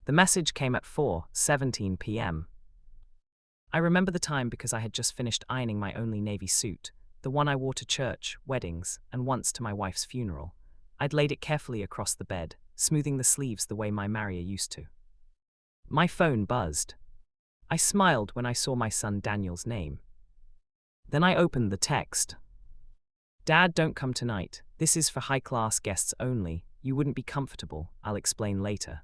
The message came at 4:17 p.m. I remember the time because I had just finished ironing my only navy suit, the one I wore to church, weddings, and once to my wife's funeral. I'd laid it carefully across the bed, smoothing the sleeves the way my marrier used to. My phone buzzed. I smiled when I saw my son Daniel's name. Then I opened the text. "Dad, don't come tonight. This is for high-class guests only. You wouldn't be comfortable. I'll explain later."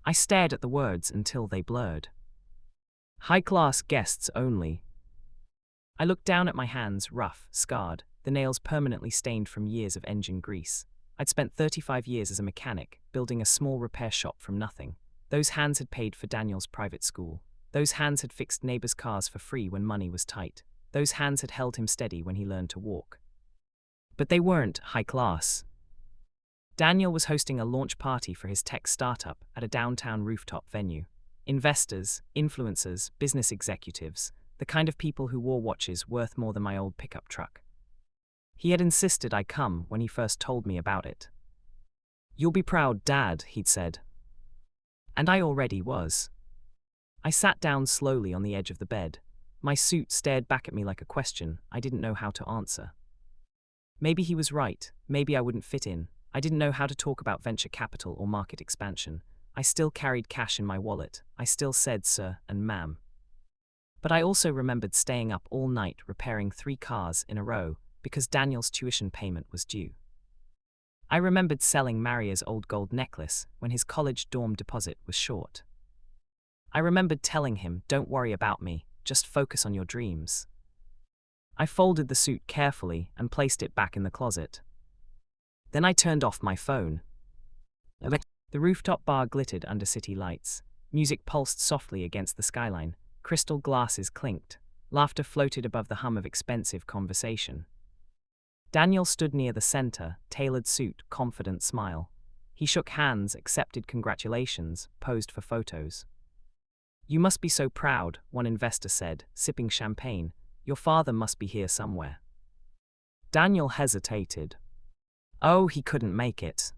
I stared at the words until they blurred. High-class guests only. I looked down at my hands, rough, scarred, the nails permanently stained from years of engine grease. I'd spent 35 years as a mechanic, building a small repair shop from nothing. Those hands had paid for Daniel's private school. Those hands had fixed neighbors' cars for free when money was tight. Those hands had held him steady when he learned to walk. But they weren't high class. Daniel was hosting a launch party for his tech startup at a downtown rooftop venue. Investors, influencers, business executives, the kind of people who wore watches worth more than my old pickup truck. He had insisted I come when he first told me about it. "You'll be proud, Dad," he'd said. And I already was. I sat down slowly on the edge of the bed. My suit stared back at me like a question I didn't know how to answer. Maybe he was right, maybe I wouldn't fit in. I didn't know how to talk about venture capital or market expansion. I still carried cash in my wallet. I still said sir and ma'am. But I also remembered staying up all night repairing 3 cars in a row because Daniel's tuition payment was due. I remembered selling Maria's old gold necklace when his college dorm deposit was short. I remembered telling him, "Don't worry about me, just focus on your dreams." I folded the suit carefully and placed it back in the closet. Then I turned off my phone. The rooftop bar glittered under city lights. Music pulsed softly against the skyline. Crystal glasses clinked. Laughter floated above the hum of expensive conversation. Daniel stood near the center, tailored suit, confident smile. He shook hands, accepted congratulations, posed for photos. "You must be so proud," one investor said, sipping champagne. "Your father must be here somewhere." Daniel hesitated. "Oh, he couldn't make it."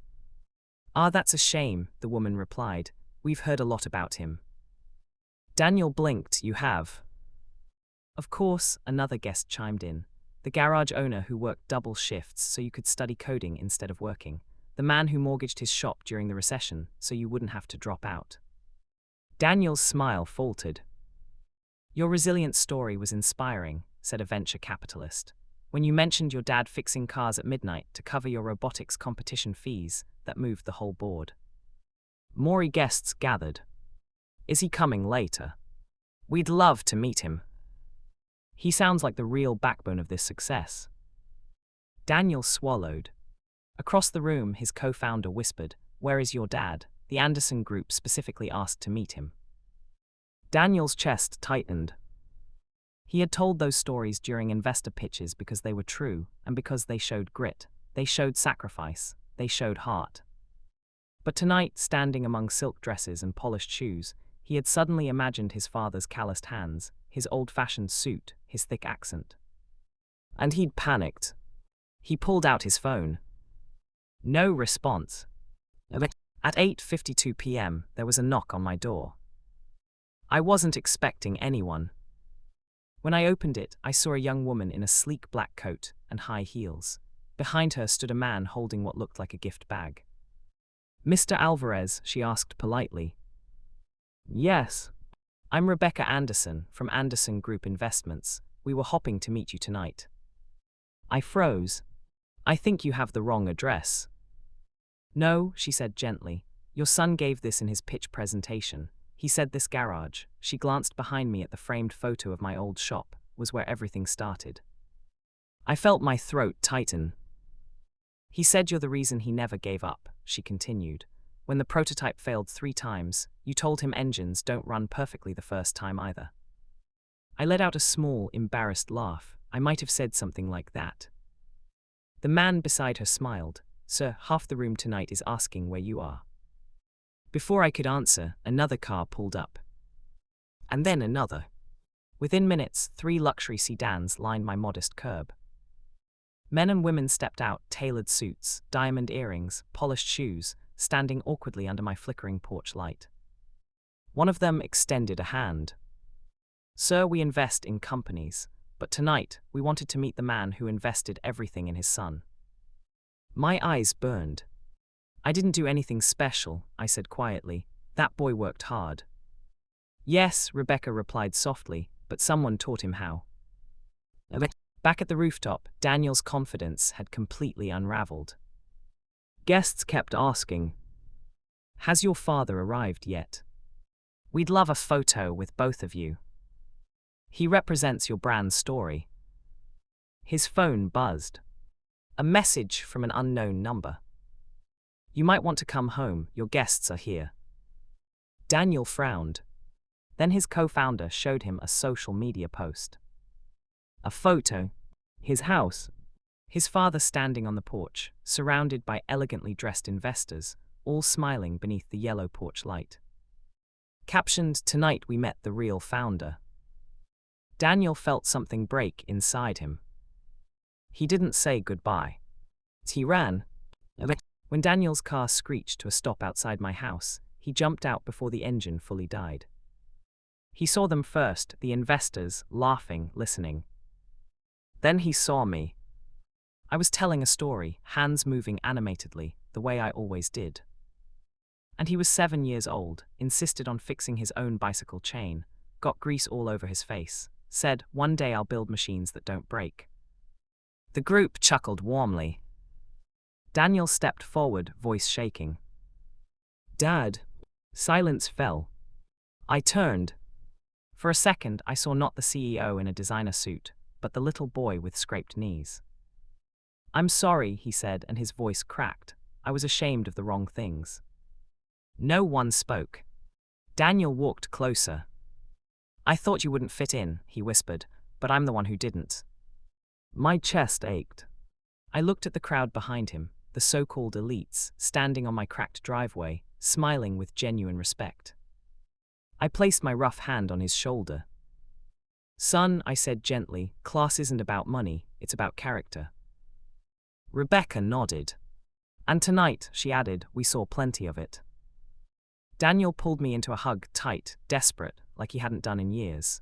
"Ah, that's a shame," the woman replied. "We've heard a lot about him." Daniel blinked. "You have?" "Of course," another guest chimed in. "The garage owner who worked double shifts so you could study coding instead of working. The man who mortgaged his shop during the recession so you wouldn't have to drop out." Daniel's smile faltered. "Your resilient story was inspiring," said a venture capitalist. "When you mentioned your dad fixing cars at midnight to cover your robotics competition fees, that moved the whole board." More guests gathered. "Is he coming later? We'd love to meet him. He sounds like the real backbone of this success." Daniel swallowed. Across the room, his co-founder whispered, "Where is your dad?" The Anderson Group specifically asked to meet him. Daniel's chest tightened. He had told those stories during investor pitches because they were true and because they showed grit, they showed sacrifice, they showed heart. But tonight, standing among silk dresses and polished shoes, he had suddenly imagined his father's calloused hands, his old-fashioned suit, his thick accent. And he'd panicked. He pulled out his phone. No response. At 8:52 p.m., there was a knock on my door. I wasn't expecting anyone. When I opened it, I saw a young woman in a sleek black coat and high heels. Behind her stood a man holding what looked like a gift bag. "Mr. Alvarez," she asked politely. "Yes. I'm Rebecca Anderson from Anderson Group Investments. We were hoping to meet you tonight." I froze. "I think you have the wrong address." "No," she said gently. "Your son gave this in his pitch presentation. He said this garage," she glanced behind me at the framed photo of my old shop, "was where everything started." I felt my throat tighten. "He said you're the reason he never gave up," she continued. "When the prototype failed 3 times, you told him engines don't run perfectly the first time either." I let out a small, embarrassed laugh. I might have said something like that. The man beside her smiled. "Sir, half the room tonight is asking where you are." Before I could answer, another car pulled up. And then another. Within minutes, 3 luxury sedans lined my modest curb. Men and women stepped out, tailored suits, diamond earrings, polished shoes. standing awkwardly under my flickering porch light. One of them extended a hand. "Sir, we invest in companies, but tonight we wanted to meet the man who invested everything in his son." My eyes burned. "I didn't do anything special," I said quietly. "That boy worked hard." "Yes," Rebecca replied softly, "but someone taught him how." Back at the rooftop, Daniel's confidence had completely unraveled. Guests kept asking, "Has your father arrived yet? We'd love a photo with both of you. He represents your brand story." His phone buzzed. A message from an unknown number. "You might want to come home, your guests are here." Daniel frowned. Then his co-founder showed him a social media post. A photo. His house. His father standing on the porch, surrounded by elegantly dressed investors, all smiling beneath the yellow porch light. Captioned, "Tonight we met the real founder." Daniel felt something break inside him. He didn't say goodbye. He ran. When Daniel's car screeched to a stop outside my house, he jumped out before the engine fully died. He saw them first, the investors, laughing, listening. Then he saw me. I was telling a story, hands moving animatedly, the way I always did. And he was 7 years old, insisted on fixing his own bicycle chain, got grease all over his face, said, "One day I'll build machines that don't break." The group chuckled warmly. Daniel stepped forward, voice shaking. "Dad." Silence fell. I turned. For a second, I saw not the CEO in a designer suit, but the little boy with scraped knees. "I'm sorry," he said, and his voice cracked. "I was ashamed of the wrong things." No one spoke. Daniel walked closer. "I thought you wouldn't fit in," he whispered, "but I'm the one who didn't." My chest ached. I looked at the crowd behind him, the so-called elites, standing on my cracked driveway, smiling with genuine respect. I placed my rough hand on his shoulder. "Son," I said gently, "class isn't about money, it's about character." Rebecca nodded. "And tonight," she added, "we saw plenty of it." Daniel pulled me into a hug, tight, desperate, like he hadn't done in years.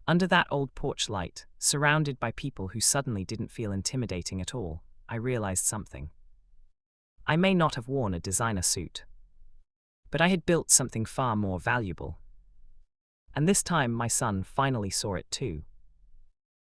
Under that old porch light, surrounded by people who suddenly didn't feel intimidating at all, I realized something. I may not have worn a designer suit, but I had built something far more valuable. And this time my son finally saw it too.